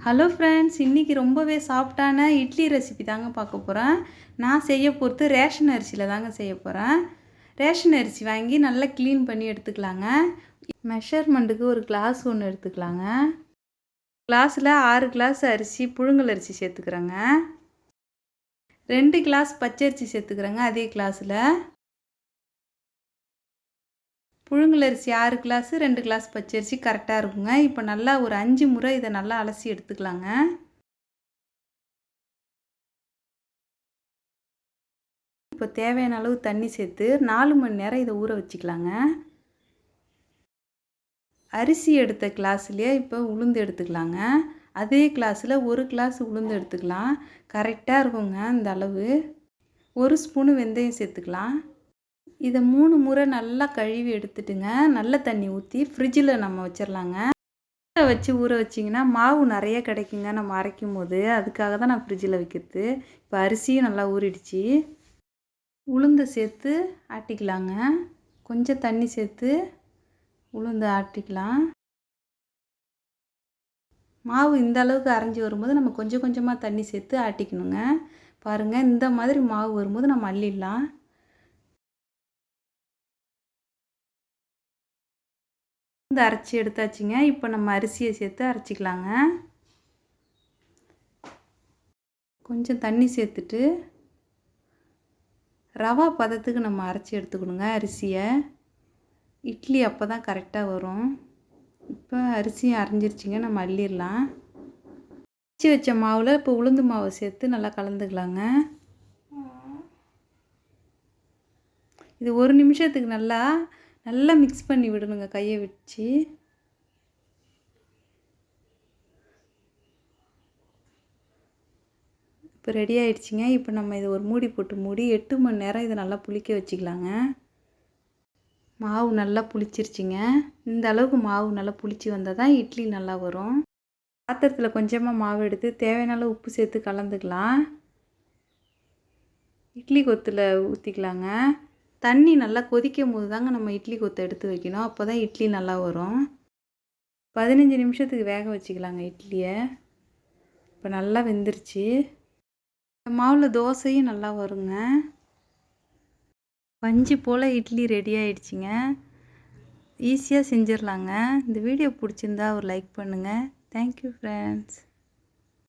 Hello friends, இன்றைக்கி ரொம்பவே சாஃப்டான இட்லி ரெசிபி தாங்க பார்க்க போகிறேன். நான் செய்ய போகிறது ரேஷன் அரிசியில் தாங்க செய்ய போகிறேன். ரேஷன் அரிசி வாங்கி நல்லா க்ளீன் பண்ணி எடுத்துக்கலாங்க. மெஷர்மெண்ட்டுக்கு ஒரு கிளாஸ் ஒன்று எடுத்துக்கலாங்க. கிளாஸில் 6 கிளாஸ் அரிசி புழுங்கல் அரிசி சேர்த்துக்கிறேங்க. 2 கிளாஸ் பச்சரிசி சேர்த்துக்கிறேங்க. அதே கிளாஸில் புழுங்கல் அரிசி 6 கிளாஸு 2 கிளாஸ் பச்சரிசி கரெக்டாக இருக்குங்க. இப்போ நல்லா ஒரு 5 முறை இதை நல்லா அலசி எடுத்துக்கலாங்க. இப்போ தேவையான அளவு தண்ணி சேர்த்து 4 மணி நேரம் இதை ஊற வச்சுக்கலாங்க. அரிசி எடுத்த கிளாஸ்லேயே இப்போ உளுந்து எடுத்துக்கலாங்க. அதே கிளாஸில் 1 கிளாஸ் உளுந்து எடுத்துக்கலாம். கரெக்டாக இருக்குங்க இந்த அளவு. 1 ஸ்பூனு வெந்தயம் சேர்த்துக்கலாம். இதை 3 முறை நல்லா கழுவி எடுத்துட்டுங்க, நல்ல தண்ணி ஊற்றி ஃப்ரிட்ஜில் நம்ம வச்சிடலாங்க. வச்சு ஊற வச்சிங்கன்னா மாவு நிறைய கிடைக்குங்க நம்ம அரைக்கும் போது. அதுக்காக தான் நான் ஃப்ரிட்ஜில் வைக்கிறது. இப்போ அரிசியும் நல்லா ஊறிடுச்சு. உளுந்தை சேர்த்து ஆட்டிக்கலாங்க. கொஞ்சம் தண்ணி சேர்த்து உளுந்து ஆட்டிக்கலாம். மாவு இந்த அளவுக்கு அரைஞ்சி வரும்போது நம்ம கொஞ்சம் கொஞ்சமாக தண்ணி சேர்த்து ஆட்டிக்கணுங்க. பாருங்கள், இந்த மாதிரி மாவு வரும்போது நம்ம அள்ளிடலாம். இந்த அரைச்சி எடுத்தாச்சுங்க. இப்போ நம்ம அரிசியை சேர்த்து அரைச்சிக்கலாங்க. கொஞ்சம் தண்ணி சேர்த்துட்டு ரவா பதத்துக்கு நம்ம அரைச்சி எடுத்துக்கணுங்க அரிசியை. இட்லி அப்போ தான் கரெக்டாக வரும். இப்போ அரிசியும் அரைஞ்சிருச்சிங்க, நம்ம அள்ளிடலாம். அரைச்சி வச்ச மாவில் இப்போ உளுந்து மாவை சேர்த்து நல்லா கலந்துக்கலாங்க. இது 1 நிமிஷத்துக்கு நல்லா மிக்ஸ் பண்ணி விடணுங்க கையை வச்சு. இப்போ ரெடி ஆகிடுச்சிங்க. இப்போ நம்ம இதை ஒரு மூடி போட்டு மூடி 8 மணி நேரம் இதை நல்லா புளிக்க வச்சுக்கலாங்க. மாவு நல்லா புளிச்சிருச்சிங்க. இந்த அளவுக்கு மாவு நல்லா புளிச்சு வந்தால் தான் இட்லி நல்லா வரும். பாத்திரத்தில் கொஞ்சமாக மாவு எடுத்து தேவையான அளவு உப்பு சேர்த்து கலந்துக்கலாம். இட்லி கொத்தில் ஊற்றிக்கலாங்க. தண்ணி நல்லா கொதிக்கும் போது தாங்க நம்ம இட்லி கொத்தை எடுத்து வைக்கணும். அப்போ தான் இட்லி நல்லா வரும். 15 நிமிஷத்துக்கு வேக வச்சுக்கலாங்க இட்லியை. இப்போ நல்லா வெந்துருச்சு. மாவில் தோசையும் நல்லா வருங்க. பஞ்சு போல் இட்லி ரெடி ஆகிடுச்சிங்க. ஈஸியாக செஞ்சிடலாங்க. இந்த வீடியோ பிடிச்சிருந்தா ஒரு லைக் பண்ணுங்கள். Thank you friends.